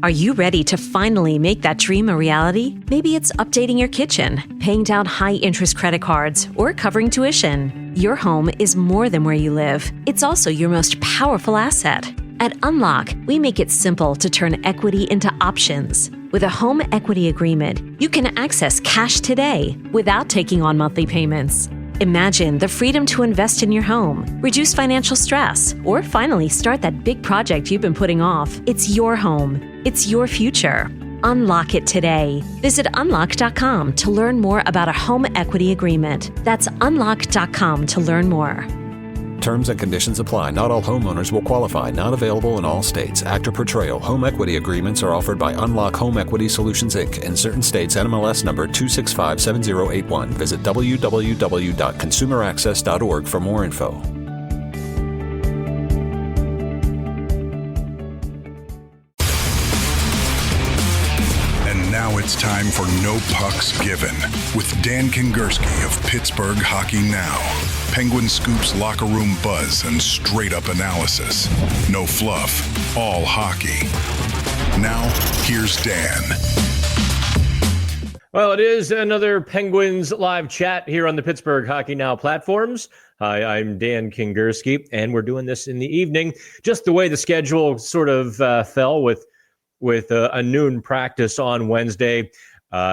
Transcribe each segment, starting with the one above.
Are you ready to finally make that dream a reality? Maybe it's updating your kitchen, paying down high-interest credit cards, or covering tuition. Your home is more than where you live. It's also your most powerful asset. At Unlock, we make it simple to turn equity into options. With a home equity agreement, you can access cash today without taking on monthly payments. Imagine the freedom to invest in your home, reduce financial stress, or finally start that big project you've been putting off. It's your home. It's your future. Unlock it today. Visit unlock.com to learn more about a home equity agreement. That's unlock.com to learn more. Terms and conditions apply. Not all homeowners will qualify. Not available in all states. Actor Portrayal. Home equity agreements are offered by Unlock Home Equity Solutions, Inc. In certain states, NMLS number 2657081. Visit www.consumeraccess.org for more info. And now it's time for No Pucks Given with Dan Kingerski of Pittsburgh Hockey Now. Penguin Scoop's locker room buzz and straight-up analysis. No fluff, all hockey. Now, here's Dan. Well, it is another Penguins live chat here on the Pittsburgh Hockey Now platforms. Hi, I'm Dan Kingerski, and we're doing this in the evening, just the way the schedule sort of fell with a noon practice on Wednesday.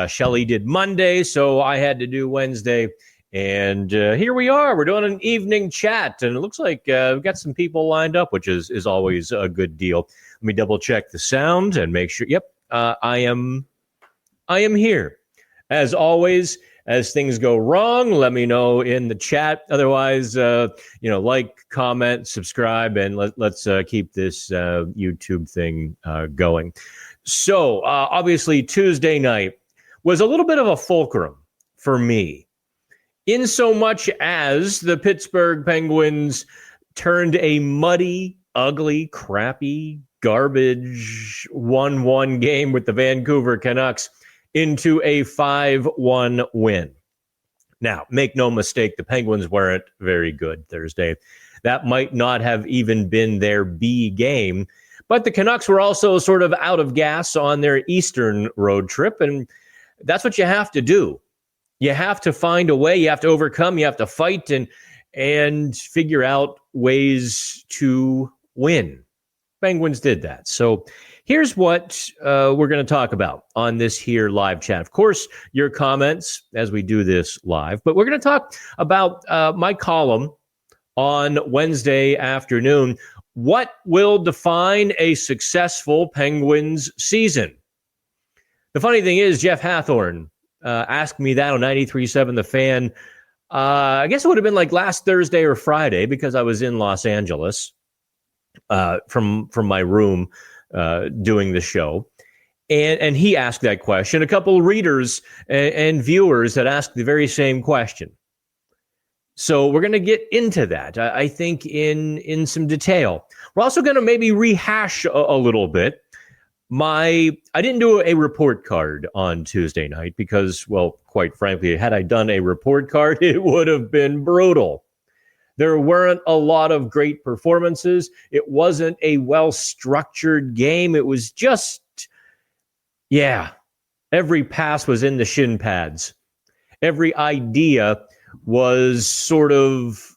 Shelley did Monday, so I had to do Wednesday. And here we are. We're doing an evening chat, and it looks like we've got some people lined up, which is always a good deal. Let me double check the sound and make sure. Yep, I am here. As always, as things go wrong, let me know in the chat. Otherwise, like, comment, subscribe, and let's keep this YouTube thing going. So obviously, Tuesday night was a little bit of a fulcrum for me, in so much as the Pittsburgh Penguins turned a muddy, ugly, crappy, garbage 1-1 game with the Vancouver Canucks into a 5-1 win. Now, make no mistake, the Penguins weren't very good Thursday. That might not have even been their B game, but the Canucks were also sort of out of gas on their Eastern road trip, and that's what you have to do. You have to find a way. You have to overcome. You have to fight and figure out ways to win. Penguins did that. So here's what we're going to talk about on this here live chat. Of course, your comments as we do this live, but we're going to talk about my column on Wednesday afternoon. What will define a successful Penguins season? The funny thing is, Jeff Hathorn asked me that on 93.7 The Fan. I guess it would have been like last Thursday or Friday, because I was in Los Angeles from my room doing the show. And he asked that question. A couple of readers and viewers that asked the very same question. So we're going to get into that, I think, in some detail. We're also going to maybe rehash a little bit. I didn't do a report card on Tuesday night because, well, quite frankly, had I done a report card, it would have been brutal. There weren't a lot of great performances. It wasn't a well-structured game. It was just, every pass was in the shin pads. Every idea was sort of,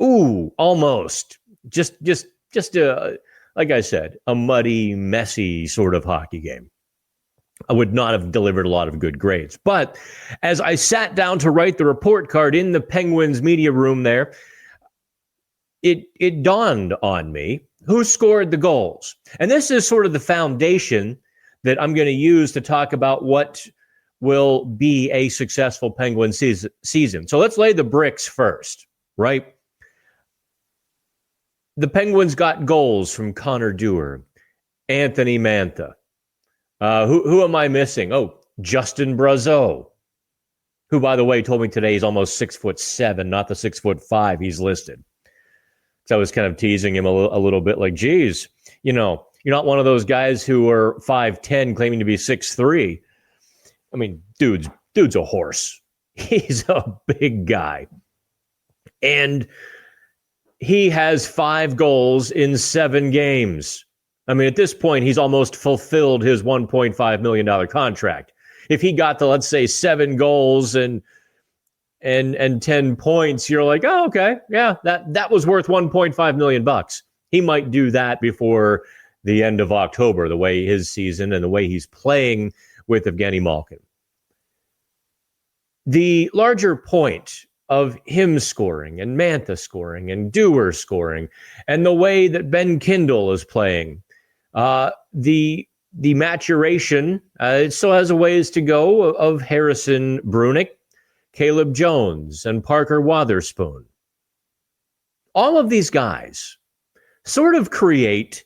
almost just a, like I said, a muddy, messy sort of hockey game. I would not have delivered a lot of good grades. But as I sat down to write the report card in the Penguins media room there, it dawned on me who scored the goals. And this is sort of the foundation that I'm going to use to talk about what will be a successful Penguin season. So let's lay the bricks first, right? The Penguins got goals from Connor Dewar, Anthony Mantha. Who am I missing? Oh, Justin Brazeau, who, by the way, told me today he's almost 6'7", not the 6'5" he's listed. So I was kind of teasing him a little bit, like, geez, you're not one of those guys who are 5'10", claiming to be 6'3". I mean, dude's a horse. He's a big guy. And he has 5 goals in 7 games. I mean, at this point, he's almost fulfilled his $1.5 million contract. If he got to, let's say, 7 goals and 10 points, you're like, oh, okay, yeah, that was worth $1.5 million. He might do that before the end of October, the way his season and the way he's playing with Evgeny Malkin. The larger point of him scoring and Mantha scoring and Dewar scoring and the way that Ben Kindle is playing, the maturation, it still has a ways to go of Harrison Brunick, Caleb Jones, and Parker Wotherspoon. All of these guys sort of create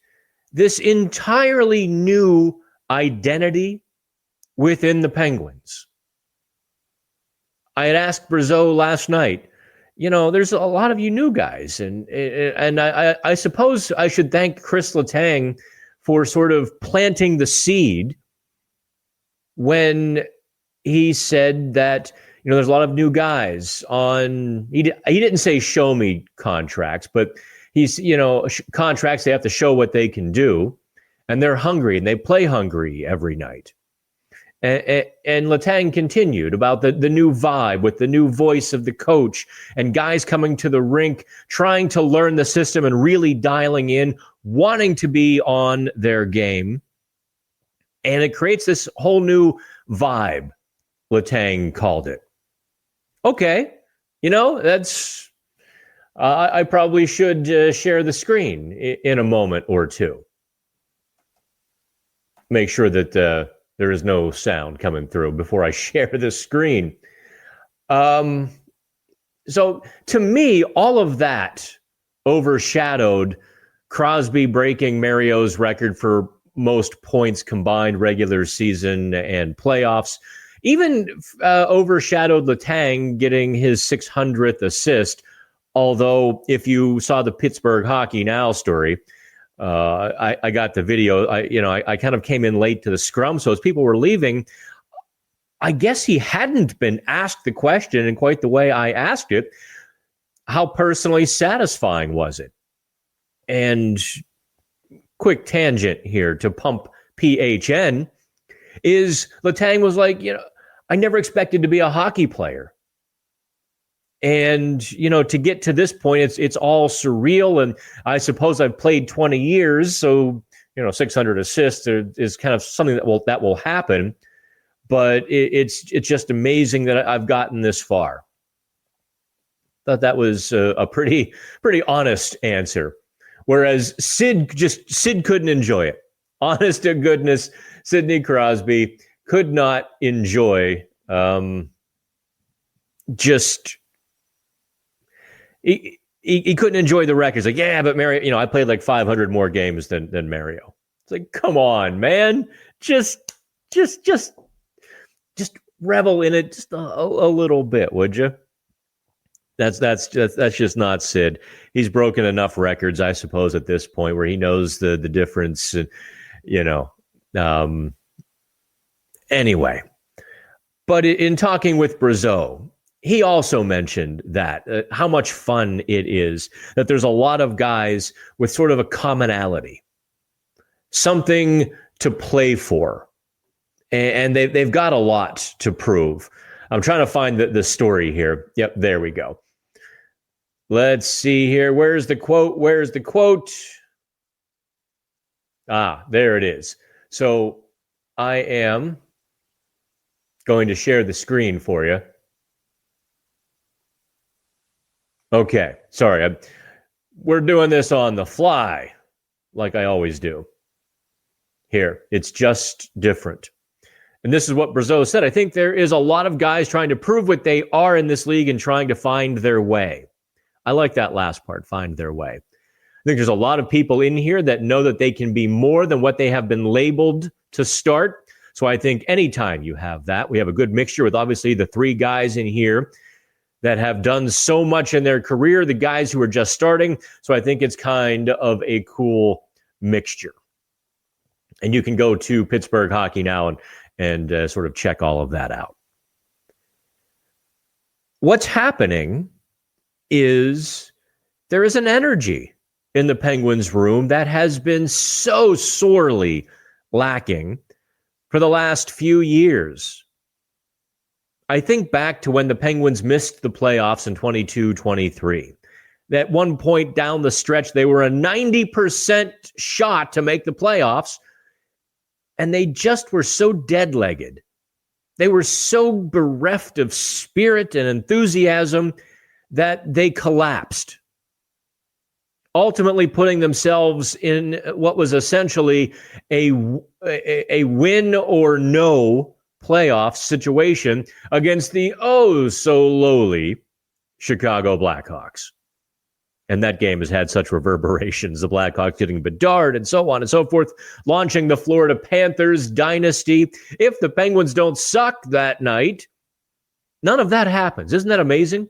this entirely new identity within the Penguins. I had asked Brazeau last night, there's a lot of you new guys, and I suppose I should thank Chris Letang for sort of planting the seed when he said that, there's a lot of new guys on, he didn't say show me contracts, but he's, contracts, they have to show what they can do, and they're hungry, and they play hungry every night. And Letang continued about the new vibe with the new voice of the coach and guys coming to the rink, trying to learn the system and really dialing in, wanting to be on their game. And it creates this whole new vibe, Letang called it. Okay, that's... I probably should share the screen in a moment or two. Make sure that there is no sound coming through before I share the screen. So to me, all of that overshadowed Crosby breaking Mario's record for most points combined regular season and playoffs. Even overshadowed Letang getting his 600th assist. Although, if you saw the Pittsburgh Hockey Now story, I got the video. I kind of came in late to the scrum, so as people were leaving, I guess he hadn't been asked the question in quite the way I asked it. How personally satisfying was it? And quick tangent here to pump PHN is Letang was like, I never expected to be a hockey player. And, to get to this point, it's all surreal. And I suppose I've played 20 years. So, 600 assists is kind of something that will happen. But it's just amazing that I've gotten this far. Thought that was a pretty honest answer. Whereas Sid couldn't enjoy it. Honest to goodness, Sidney Crosby could not enjoy He couldn't enjoy the records. Like, yeah, but Mario, I played like 500 more games than Mario. It's like, come on, man, just revel in it just a little bit, would you? That's just not Sid. He's broken enough records, I suppose, at this point where he knows the difference. Anyway, but in talking with Brazeau, he also mentioned that how much fun it is that there's a lot of guys with sort of a commonality, something to play for, and they've got a lot to prove. I'm trying to find the story here. Yep, there we go. Let's see here. Where's the quote? Ah, there it is. So I am going to share the screen for you. Okay, sorry. We're doing this on the fly, like I always do. Here, it's just different. And this is what Brazeau said. I think there is a lot of guys trying to prove what they are in this league and trying to find their way. I like that last part, find their way. I think there's a lot of people in here that know that they can be more than what they have been labeled to start. So I think anytime you have that, we have a good mixture with obviously the 3 guys in here that have done so much in their career, the guys who are just starting. So I think it's kind of a cool mixture. And you can go to Pittsburgh Hockey Now and sort of check all of that out. What's happening is there is an energy in the Penguins room that has been so sorely lacking for the last few years. I think back to when the Penguins missed the playoffs in 22-23. At one point down the stretch, they were a 90% shot to make the playoffs, and they just were so dead-legged. They were so bereft of spirit and enthusiasm that they collapsed, ultimately putting themselves in what was essentially a win or no playoff situation against the oh-so-lowly Chicago Blackhawks. And that game has had such reverberations, the Blackhawks getting Bedard and so on and so forth, launching the Florida Panthers dynasty. If the Penguins don't suck that night, none of that happens. Isn't that amazing?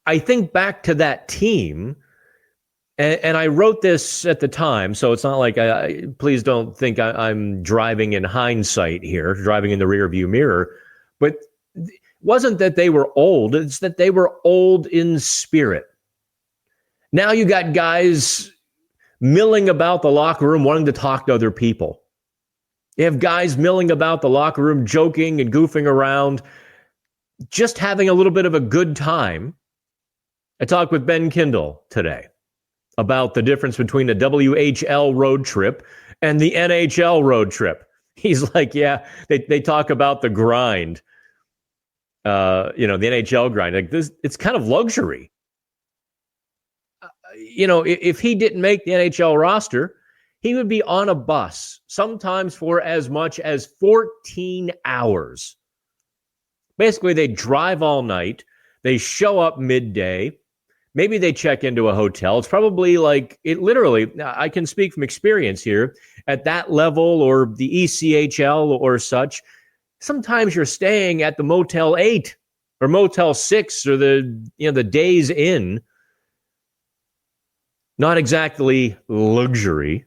I think back to that team, and I wrote this at the time, so it's not like please don't think I'm driving in hindsight here, driving in the rearview mirror, but wasn't that they were old, it's that they were old in spirit. Now you got guys milling about the locker room wanting to talk to other people. You have guys milling about the locker room, joking and goofing around, just having a little bit of a good time. I talked with Ben Kindle today about the difference between a WHL road trip and the NHL road trip. He's like, yeah, they talk about the grind. The NHL grind, like this, it's kind of luxury. If he didn't make the NHL roster, he would be on a bus, sometimes for as much as 14 hours. Basically, they drive all night. They show up midday. Maybe they check into a hotel. It's probably like it literally, I can speak from experience here, at that level or the ECHL or such. Sometimes you're staying at the Motel 8 or Motel 6 or the Days Inn. Not exactly luxury.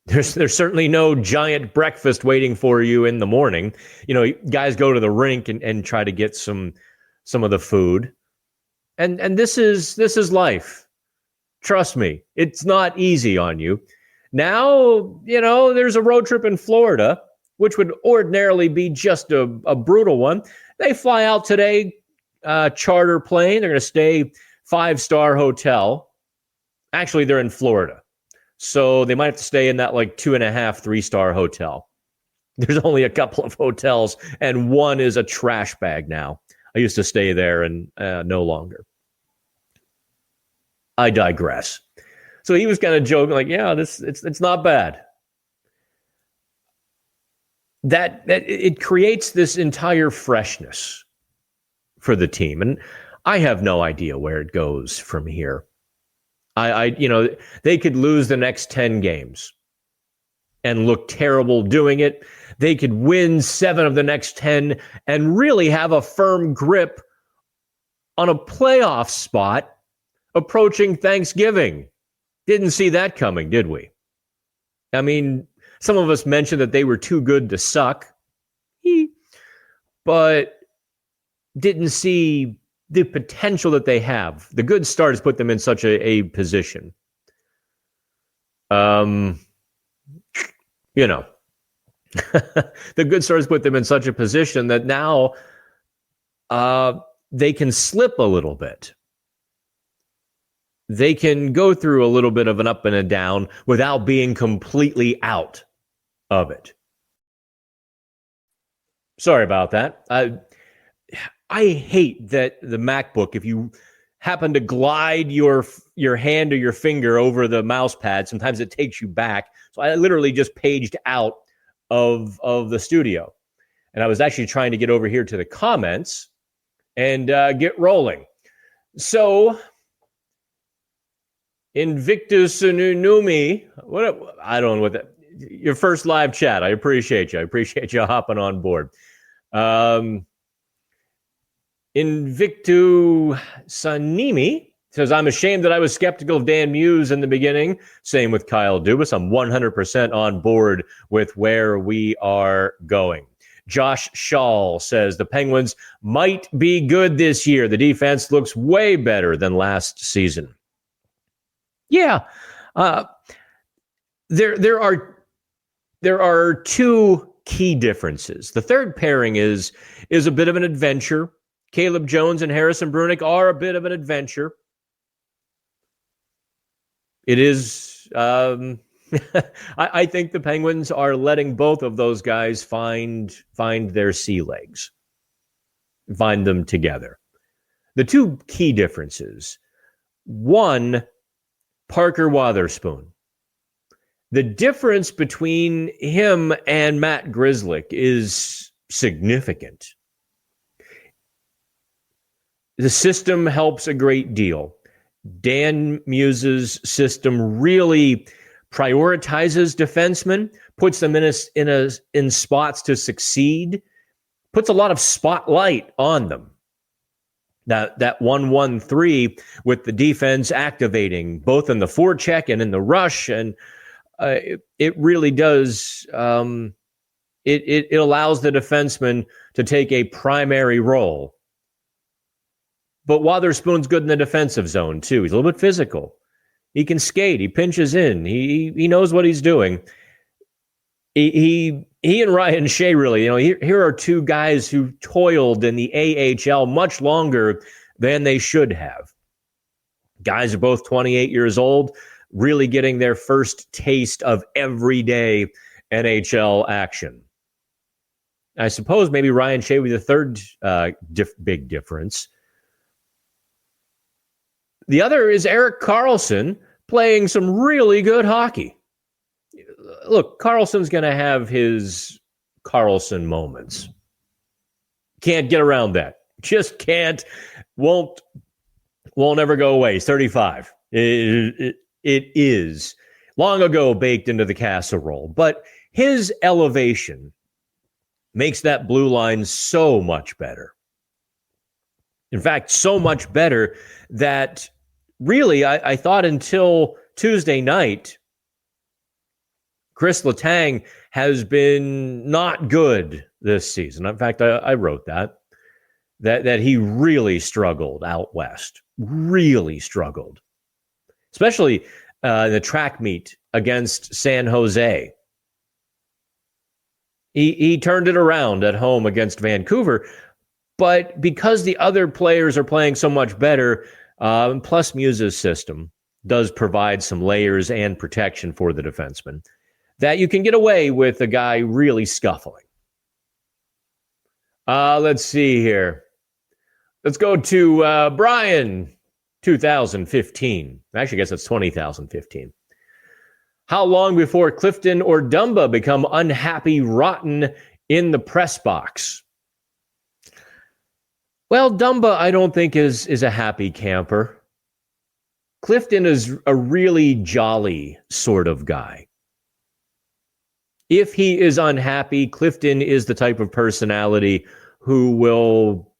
There's certainly no giant breakfast waiting for you in the morning. Guys go to the rink and try to get some of the food. And this is life. Trust me, it's not easy on you. Now, there's a road trip in Florida, which would ordinarily be just a brutal one. They fly out today, charter plane. They're going to stay 5-star hotel. Actually, they're in Florida. So they might have to stay in that 2.5, 3-star hotel. There's only a couple of hotels, and one is a trash bag now. I used to stay there and no longer. I digress. So he was kind of joking, like, yeah, it's not bad. That it creates this entire freshness for the team. And I have no idea where it goes from here. They could lose the next 10 games and look terrible doing it. They could win 7 of the next 10 and really have a firm grip on a playoff spot approaching Thanksgiving. Didn't see that coming, did we? I mean, some of us mentioned that they were too good to suck, but didn't see the potential that they have. The good start has put them in such a position. The good start has put them in such a position that now they can slip a little bit. They can go through a little bit of an up and a down without being completely out of it. Sorry about that. I hate that the MacBook, if you happen to glide your hand or your finger over the mouse pad, sometimes it takes you back. So I literally just paged out of the studio. And I was actually trying to get over here to the comments and get rolling. So Invictus Numi, I don't know what that. Your first live chat. I appreciate you. I appreciate you hopping on board. Invictu Sanimi says, I'm ashamed that I was skeptical of Dan Muse in the beginning. Same with Kyle Dubas. I'm 100% on board with where we are going. Josh Shaw says the Penguins might be good this year. The defense looks way better than last season. Yeah. There are two key differences. The third pairing is a bit of an adventure. Caleb Jones and Harrison Brunick are a bit of an adventure. It is. I think the Penguins are letting both of those guys find their sea legs, find them together. The two key differences. One, Parker Wotherspoon. The difference between him and Matt Grzelcyk is significant. The system helps a great deal. Dan Muse's system really prioritizes defensemen, puts them in spots to succeed, puts a lot of spotlight on them. That 1-1-3 with the defense activating both in the forecheck and in the rush, and it really does. It allows the defenseman to take a primary role. But Wotherspoon's good in the defensive zone too. He's a little bit physical. He can skate. He pinches in. He knows what he's doing. He and Ryan Shea really, here are two guys who toiled in the AHL much longer than they should have. Guys are both 28 years old, really getting their first taste of everyday NHL action. I suppose maybe Ryan Shea would be the third big difference. The other is Erik Karlsson playing some really good hockey. Look, Karlsson's going to have his Karlsson moments. Can't get around that. Just can't. Won't ever go away. He's 35. It is long ago baked into the casserole. But his elevation makes that blue line so much better. In fact, so much better that really I thought until Tuesday night, Chris Letang has been not good this season. In fact, I wrote that he really struggled out west, really struggled, especially in the track meet against San Jose. He turned it around at home against Vancouver, but because the other players are playing so much better, plus Muse's system does provide some layers and protection for the defenseman, that you can get away with a guy really scuffling. Let's see here. Let's go to Brian, 2015. Actually, I guess it's 20,015. How long before Clifton or Dumba become unhappy, rotten in the press box? Well, Dumba, I don't think is a happy camper. Clifton is a really jolly sort of guy. If he is unhappy, Clifton is the type of personality who will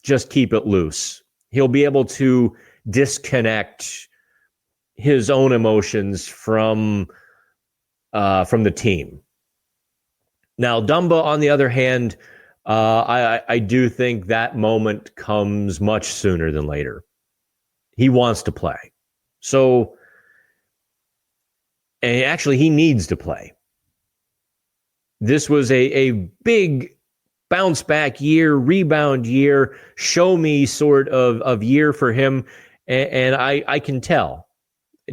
just keep it loose. He'll be able to disconnect his own emotions from the team. Now, Dumba, on the other hand, I do think that moment comes much sooner than later. He wants to play. So, and actually, he needs to play. This was a big bounce back year, rebound year, show me sort of year for him. And I can tell,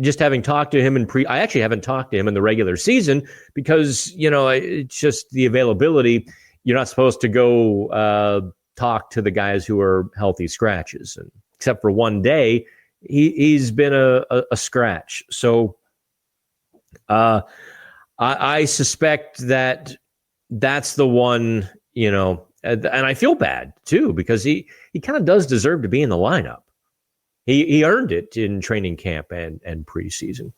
just having talked to him I actually haven't talked to him in the regular season because, it's just the availability. You're not supposed to go talk to the guys who are healthy scratches. And except for one day, he's been a scratch. So I suspect that's the one, and I feel bad too, because he kind of does deserve to be in the lineup. He earned it in training camp and preseason.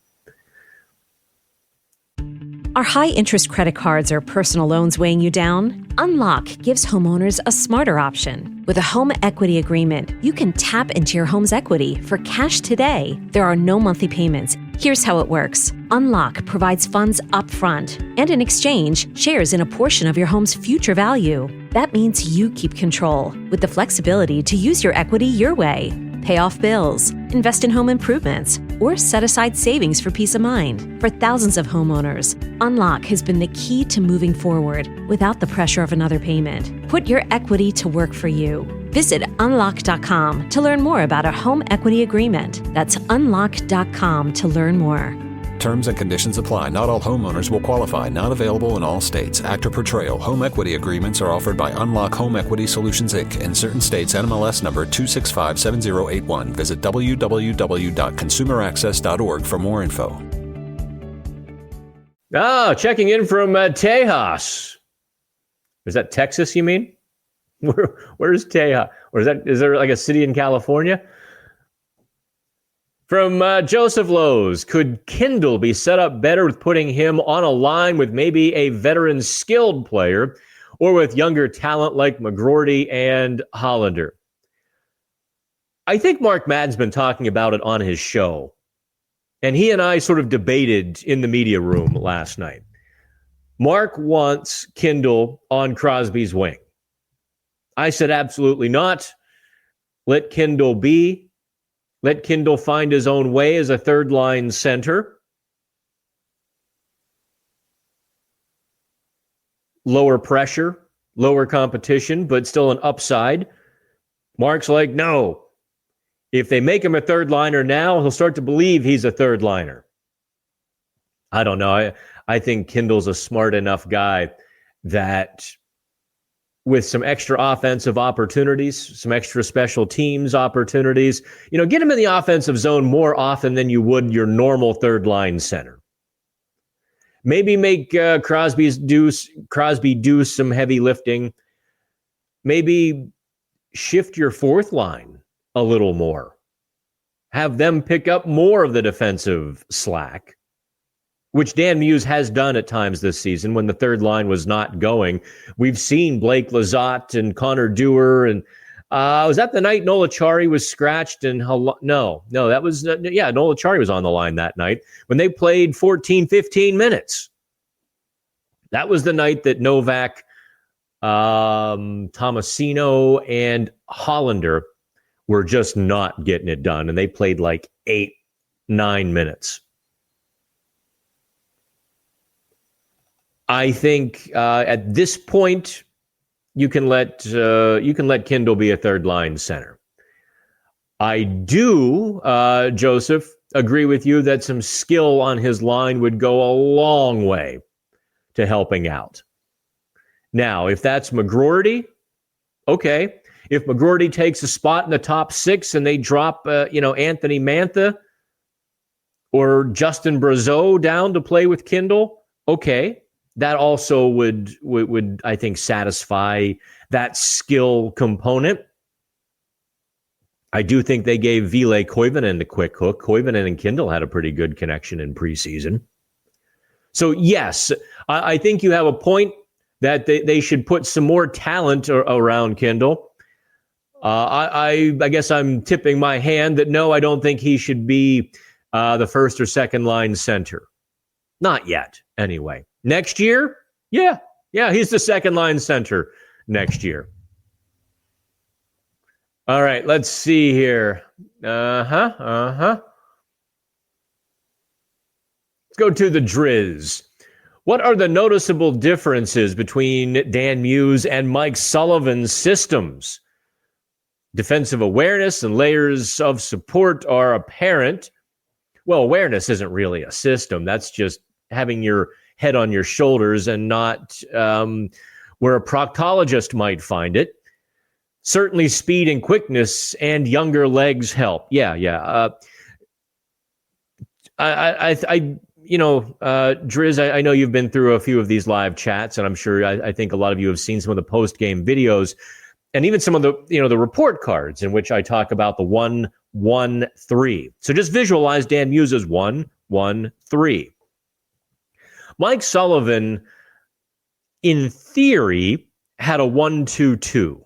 Are high-interest credit cards or personal loans weighing you down? Unlock gives homeowners a smarter option. With a home equity agreement, you can tap into your home's equity for cash today. There are no monthly payments. Here's how it works. Unlock provides funds upfront and in exchange shares in a portion of your home's future value. That means you keep control with the flexibility to use your equity your way. Pay off bills, invest in home improvements, or set aside savings for peace of mind. For thousands of homeowners, Unlock has been the key to moving forward without the pressure of another payment. Put your equity to work for you. Visit unlock.com to learn more about a home equity agreement. That's unlock.com to learn more. Terms and conditions apply. Not all homeowners will qualify. Not available in all states. Actor Portrayal. Home equity agreements are offered by Unlock Home Equity Solutions, Inc. In certain states, NMLS number 2657081. Visit www.consumeraccess.org for more info. Checking in from Tejas. Is that Texas, you mean? Where's Tejas? Or is there like a city in California? From Joseph Lowe's, could Kindle be set up better with putting him on a line with maybe a veteran skilled player or with younger talent like McGroarty and Hollander? I think Mark Madden's been talking about it on his show, and he and I sort of debated in the media room last night. Mark wants Kindle on Crosby's wing. I said absolutely not. Let Kindle be. Let Kindle find his own way as a third-line center. Lower pressure, lower competition, but still an upside. Mark's like, no. If they make him a third-liner now, he'll start to believe he's a third-liner. I don't know. I think Kindle's a smart enough guy that with some extra offensive opportunities, some extra special teams opportunities, get him in the offensive zone more often than you would your normal third line center. Maybe make Crosby do some heavy lifting. Maybe shift your fourth line a little more. Have them pick up more of the defensive slack, which Dan Muse has done at times this season when the third line was not going. We've seen Blake Lizotte and Connor Dewar. And was that the night Noel Acciari was scratched? And no, that was, Noel Acciari was on the line that night when they played 14, 15 minutes. That was the night that Novak, Tomasino, and Hollander were just not getting it done. And they played like 8, 9 minutes. I think at this point you can let Kindle be a third line center. I do, Joseph, agree with you that some skill on his line would go a long way to helping out. Now, if that's McGroarty, okay. If McGroarty takes a spot in the top 6 and they drop, Anthony Mantha or Justin Brazeau down to play with Kindle, okay. That also would I think satisfy that skill component. I do think they gave Ville Koivunen a quick hook. Koivunen and Kindle had a pretty good connection in preseason. So yes, I think you have a point that they should put some more talent around Kindle. I guess I'm tipping my hand that no, I don't think he should be the first or second line center. Not yet, anyway. Next year? Yeah, he's the second line center next year. All right, let's see here. Let's go to the Driz. What are the noticeable differences between Dan Muse and Mike Sullivan's systems? Defensive awareness and layers of support are apparent. Well, awareness isn't really a system. That's just having your head on your shoulders and not where a proctologist might find it. Certainly speed and quickness and younger legs help. Driz, I know you've been through a few of these live chats, and I'm sure I think a lot of you have seen some of the post-game videos and even some of the, the report cards in which I talk about the 1-1-3. So just visualize Dan Muse's 1-1-3. Mike Sullivan, in theory, had a 1-2-2.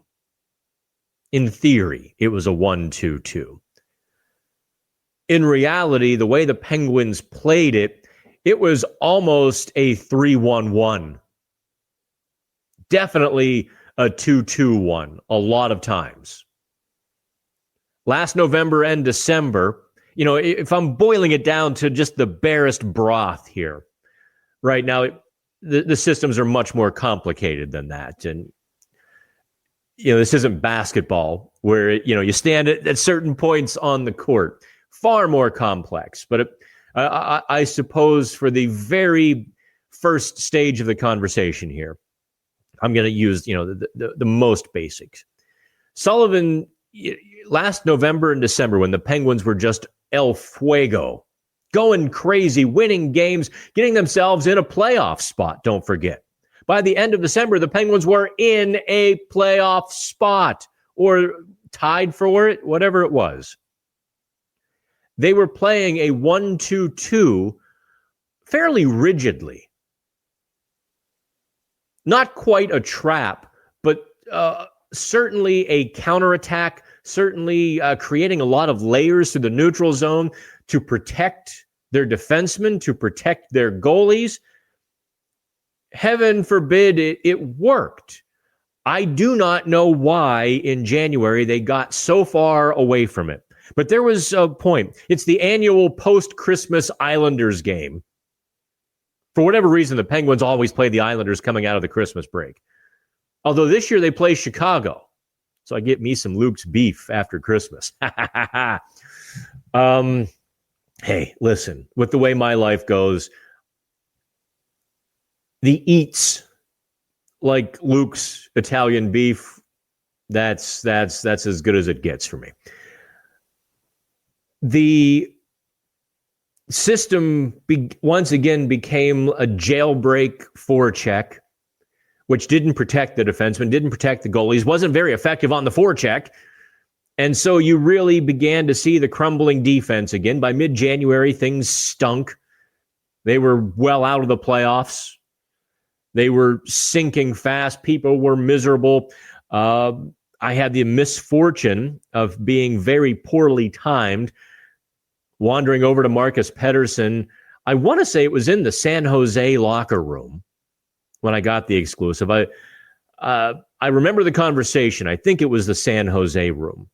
In theory, it was a 1-2-2. In reality, the way the Penguins played it, it was almost a 3-1-1. Definitely a 2-2-1 a lot of times. Last November and December, if I'm boiling it down to just the barest broth here, right now, the systems are much more complicated than that. And, this isn't basketball where, you stand at certain points on the court. Far more complex. But I suppose for the very first stage of the conversation here, I'm going to use, the most basics. Sullivan, last November and December, when the Penguins were just El Fuego, going crazy, winning games, getting themselves in a playoff spot, don't forget. By the end of December, the Penguins were in a playoff spot or tied for it, whatever it was. They were playing a 1-2-2 fairly rigidly. Not quite a trap, but certainly a counterattack, certainly creating a lot of layers through the neutral zone to protect their defensemen, to protect their goalies. Heaven forbid it worked. I do not know why in January they got so far away from it. But there was a point. It's the annual post-Christmas Islanders game. For whatever reason, the Penguins always play the Islanders coming out of the Christmas break. Although this year they play Chicago. So I get me some Luke's beef after Christmas. Hey, listen, with the way my life goes, the eats like Luke's Italian beef, that's as good as it gets for me. The system once again became a jailbreak forecheck, which didn't protect the defenseman, didn't protect the goalies, wasn't very effective on the forecheck. And so you really began to see the crumbling defense again. By mid-January, things stunk. They were well out of the playoffs. They were sinking fast. People were miserable. I had the misfortune of being very poorly timed, wandering over to Marcus Pettersson. I want to say it was in the San Jose locker room when I got the exclusive. I remember the conversation. I think it was the San Jose room.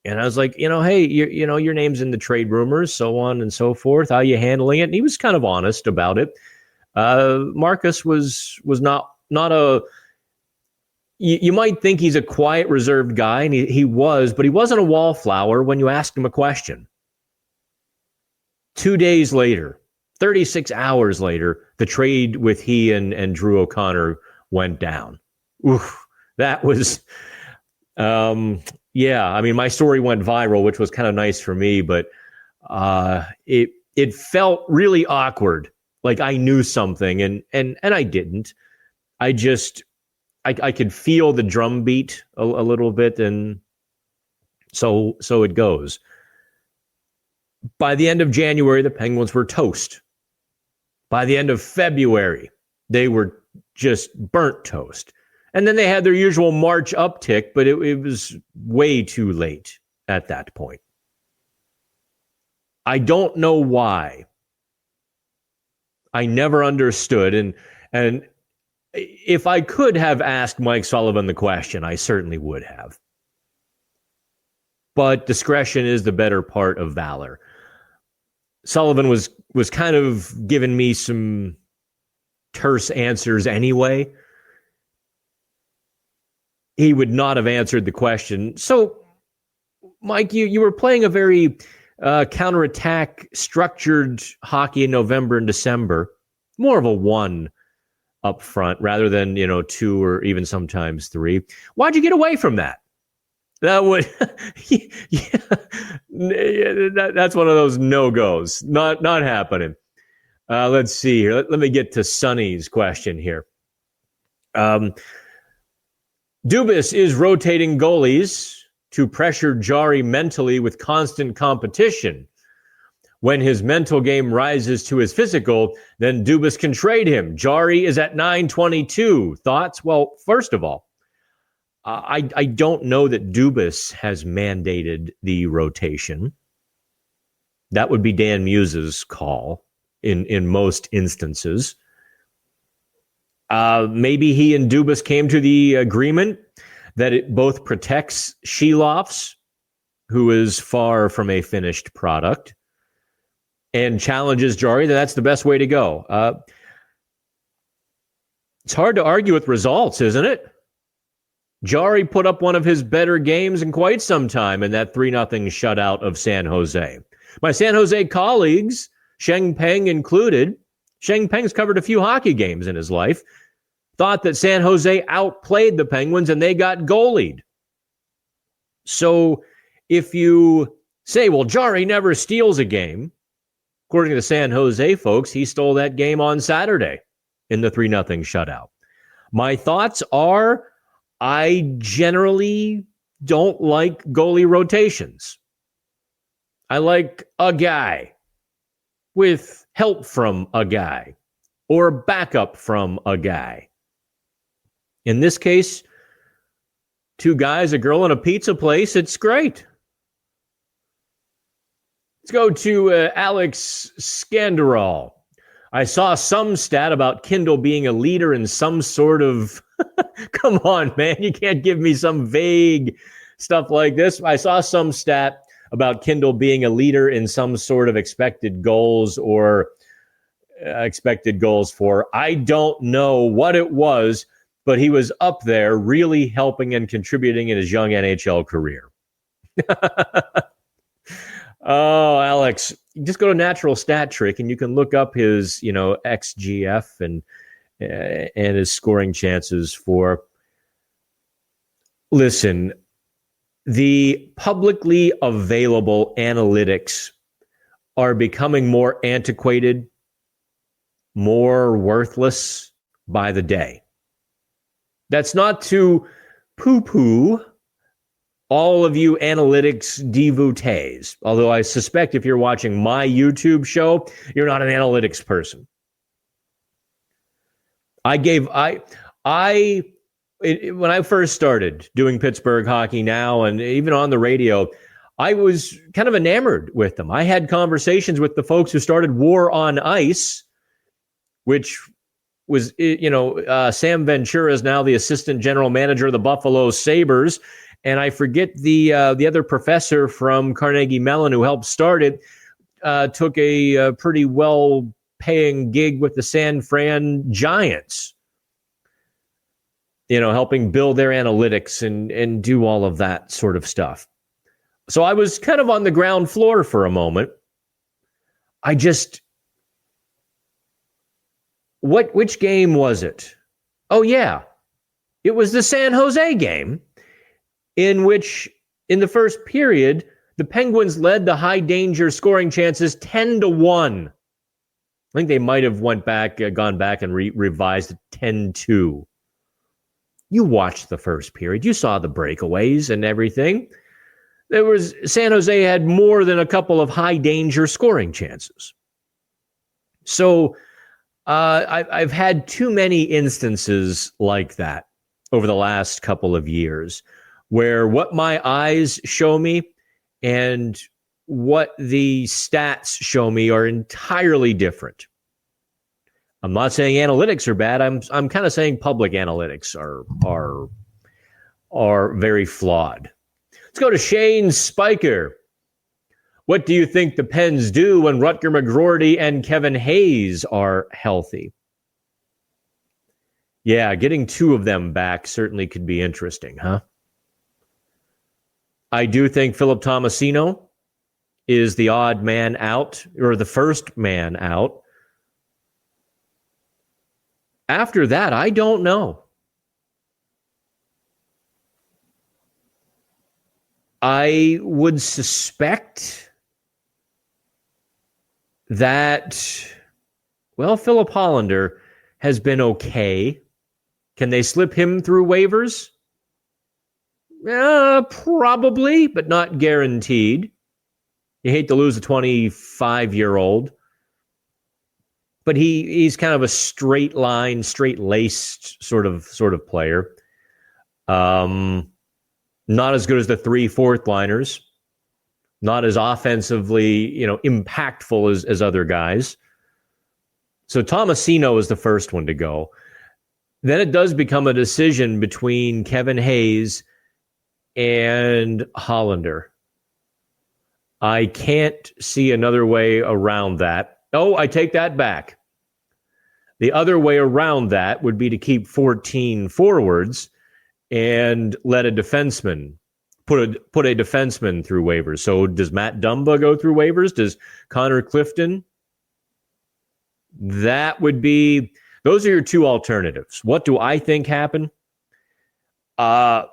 And I was like, hey, your name's in the trade rumors, so on and so forth. How are you handling it? And he was kind of honest about it. Marcus was not a... You might think he's a quiet, reserved guy, and he was, but he wasn't a wallflower when you asked him a question. 2 days later, 36 hours later, the trade with he and Drew O'Connor went down. Oof, that was, my story went viral, which was kind of nice for me, but it felt really awkward, like I knew something, and I didn't. I could feel the drum beat a little bit, and so it goes. By the end of January, the Penguins were toast. By the end of February, they were just burnt toast. And then they had their usual March uptick, but it was way too late at that point. I don't know why. I never understood, and if I could have asked Mike Sullivan the question, I certainly would have. But discretion is the better part of valor. Sullivan was kind of giving me some terse answers anyway. He would not have answered the question. So, Mike, you were playing a very counterattack, structured hockey in November and December. More of a one up front rather than, 2 or even sometimes 3. Why'd you get away from that? That would, that's one of those no-goes. Not happening. Let's see here. Let me get to Sonny's question here. Dubas is rotating goalies to pressure Jari mentally with constant competition. When his mental game rises to his physical, then Dubas can trade him. Jari is at 922. Thoughts? Well, first of all, I don't know that Dubas has mandated the rotation. That would be Dan Muse's call in most instances. Maybe he and Dubas came to the agreement that it both protects Sheilofs, who is far from a finished product, and challenges Jari. That's the best way to go. It's hard to argue with results, isn't it? Jari put up one of his better games in quite some time in that 3-0 shutout of San Jose. My San Jose colleagues, Sheng Peng included, Sheng Peng's covered a few hockey games in his life, thought that San Jose outplayed the Penguins and they got goalied. So if you say, well, Jari never steals a game, according to the San Jose folks, he stole that game on Saturday in the 3-0 shutout. My thoughts are I generally don't like goalie rotations. I like a guy with help from a guy or backup from a guy. In this case, 2 guys, a girl, and a pizza place. It's great. Let's go to Alex Scanderall. I saw some stat about Kindle being a leader in some sort of... Come on, man. You can't give me some vague stuff like this. I saw some stat about Kindle being a leader in some sort of expected goals or expected goals for. I don't know what it was, but he was up there really helping and contributing in his young NHL career. Oh, Alex, just go to Natural Stat Trick and you can look up his, XGF and his scoring chances for. Listen, the publicly available analytics are becoming more antiquated, more worthless by the day. That's not to poo-poo all of you analytics devotees, although I suspect if you're watching my YouTube show, you're not an analytics person. When I first started doing Pittsburgh Hockey Now and even on the radio, I was kind of enamored with them. I had conversations with the folks who started War on Ice, which was, Sam Ventura is now the assistant general manager of the Buffalo Sabres. And I forget the other professor from Carnegie Mellon who helped start it, took a pretty well-paying gig with the San Fran Giants, helping build their analytics and do all of that sort of stuff. So I was kind of on the ground floor for a moment. Which game was it? Oh, yeah. It was the San Jose game, in which, in the first period, the Penguins led the high danger scoring chances 10-1. I think they might have gone back and revised 10-2. You watched the first period. You saw the breakaways and everything. San Jose had more than a couple of high danger scoring chances. So I've had too many instances like that over the last couple of years, where what my eyes show me and what the stats show me are entirely different. I'm not saying analytics are bad. I'm kind of saying public analytics are very flawed. Let's go to Shane Spiker. What do you think the Pens do when Rutger McGroarty and Kevin Hayes are healthy? Yeah, getting 2 of them back certainly could be interesting, huh? I do think Philip Tomasino is the odd man out, or the first man out. After that, I don't know. I would suspect that, Philip Hollander has been okay. Can they slip him through waivers? Probably, but not guaranteed. You hate to lose a 25-year-old, but he's kind of a straight line, straight-laced sort of player. Not as good as the 3 fourth liners, not as offensively, impactful as other guys. So Tomasino is the first one to go. Then it does become a decision between Kevin Hayes and Hollander. I can't see another way around that. Oh, I take that back. The other way around that would be to keep 14 forwards and let a defenseman put a defenseman through waivers. So does Matt Dumba go through waivers? Does Connor Clifton? That would be, those are your two alternatives. What do I think happened? I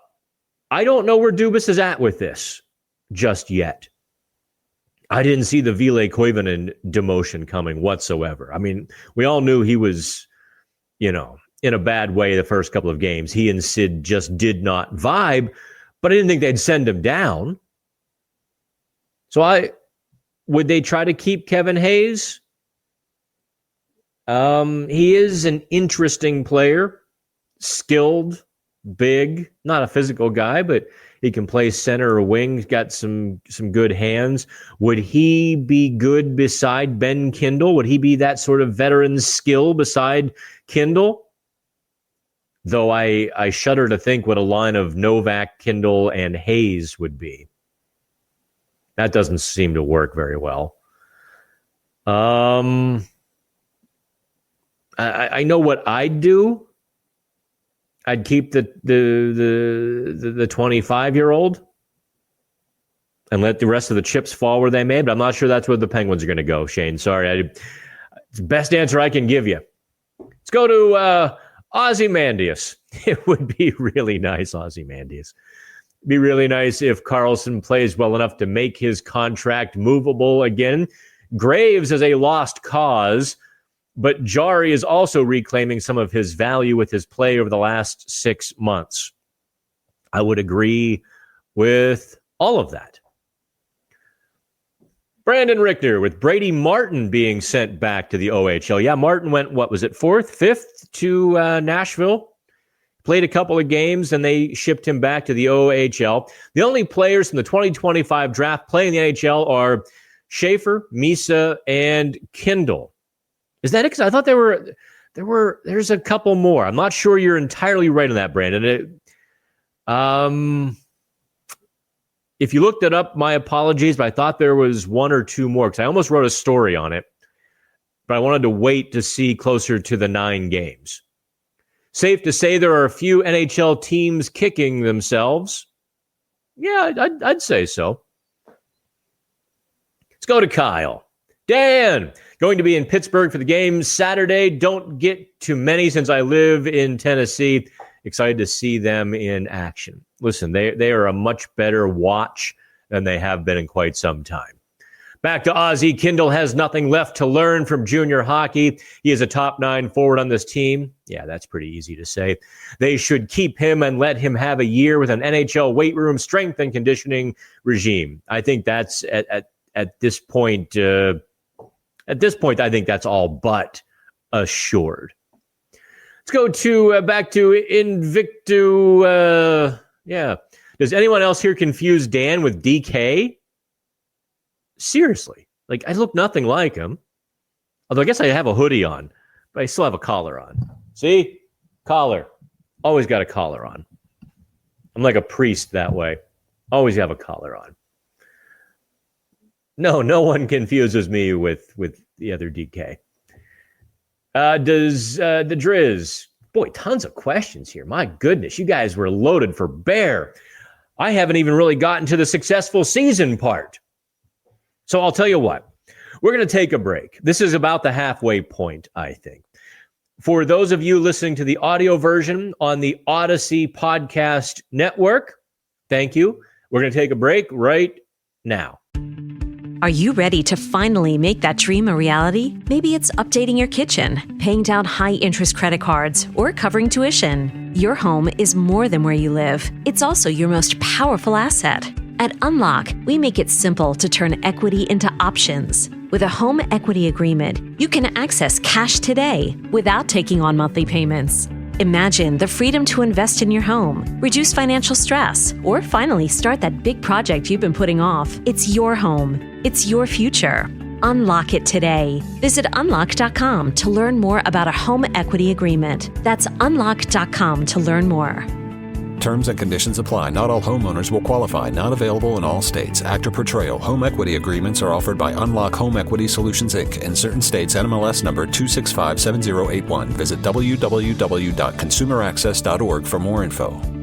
don't know where Dubas is at with this just yet. I didn't see the Ville Koivunen demotion coming whatsoever. I mean, we all knew he was, in a bad way the first couple of games. He and Sid just did not vibe, but I didn't think they'd send him down. So would they try to keep Kevin Hayes? He is an interesting player, skilled, big, not a physical guy, but he can play center or wing. He's got some good hands. Would he be good beside Ben Kindle? Would he be that sort of veteran skill beside Kindle? Though I shudder to think what a line of Novak, Kindle, and Hayes would be. That doesn't seem to work very well. I know what I'd do. I'd keep the 25-year-old and let the rest of the chips fall where they may, but I'm not sure that's where the Penguins are going to go, Shane. Sorry. It's the best answer I can give you. Let's go to Ozymandias. It would be really nice, Ozymandias. It'd be really nice if Karlsson plays well enough to make his contract movable again. Graves is a lost cause, but Jari is also reclaiming some of his value with his play over the last 6 months. I would agree with all of that. Brandon Richter with Brady Martin being sent back to the OHL. Yeah, Martin went, what was it, 4th, 5th to Nashville? Played a couple of games, and they shipped him back to the OHL. The only players from the 2025 draft playing the NHL are Schaefer, Misa, and Kindle. Is that it? Because I thought there's a couple more. I'm not sure you're entirely right on that, Brandon. If you looked it up, my apologies, but I thought there was 1 or 2 more because I almost wrote a story on it, but I wanted to wait to see closer to the 9 games. Safe to say there are a few NHL teams kicking themselves. Yeah, I'd say so. Let's go to Kyle. Dan, going to be in Pittsburgh for the game Saturday. Don't get too many since I live in Tennessee. Excited to see them in action. Listen, they are a much better watch than they have been in quite some time. Back to Ozzy. Kindle has nothing left to learn from junior hockey. He is a top 9 forward on this team. Yeah, that's pretty easy to say. They should keep him and let him have a year with an NHL weight room strength and conditioning regime. I think that's at this point. At this point, I think that's all but assured. Let's go to back to Invictu. Yeah. Does anyone else here confuse Dan with DK? Seriously. Like, I look nothing like him. Although I guess I have a hoodie on, but I still have a collar on. See? Collar. Always got a collar on. I'm like a priest that way. Always have a collar on. No one confuses me with the other DK. Does the Driz... Boy, tons of questions here. My goodness, you guys were loaded for bear. I haven't even really gotten to the successful season part. So I'll tell you what. We're going to take a break. This is about the halfway point, I think. For those of you listening to the audio version on the Odyssey Podcast Network, thank you. We're going to take a break right now. Are you ready to finally make that dream a reality? Maybe it's updating your kitchen, paying down high-interest credit cards, or covering tuition. Your home is more than where you live. It's also your most powerful asset. At Unlock, we make it simple to turn equity into options. With a home equity agreement, you can access cash today without taking on monthly payments. Imagine the freedom to invest in your home, reduce financial stress, or finally start that big project you've been putting off. It's your home. It's your future. Unlock it today. Visit unlock.com to learn more about a home equity agreement. That's unlock.com to learn more. Terms and conditions apply. Not all homeowners will qualify. Not available in all states. Actor Portrayal. Home equity agreements are offered by Unlock Home Equity Solutions, Inc. In certain states, NMLS number 2657081. Visit www.consumeraccess.org for more info.